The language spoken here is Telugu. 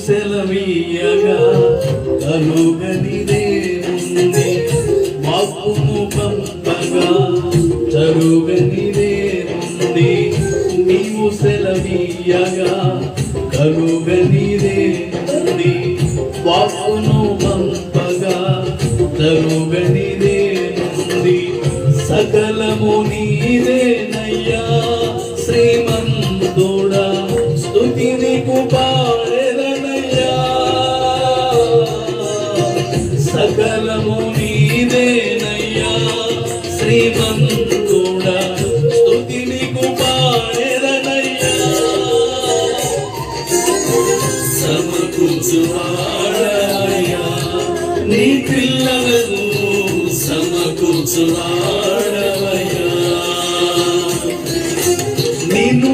సెలవీయగా కలుగనిదేముంది వాక్కును పంపగా జరుగనిదేముంది నీవు సెలవీయగా కలుగనిదేముంది వాక్కును పంపగా జరుగనిదేముంది సకలము నీదేనయ్యా శ్రీమంతుడా స్తుతి నీకు పాడెదనయ్యా సకలము నీదేనయ్యా శ్రీమంతుడా స్తుతి నీకు పాడెదనయ్యా సమకూర్చువాడయ్యా నీ పిల్లలకు సమకూర్చువాడవయ్యా నిన్ను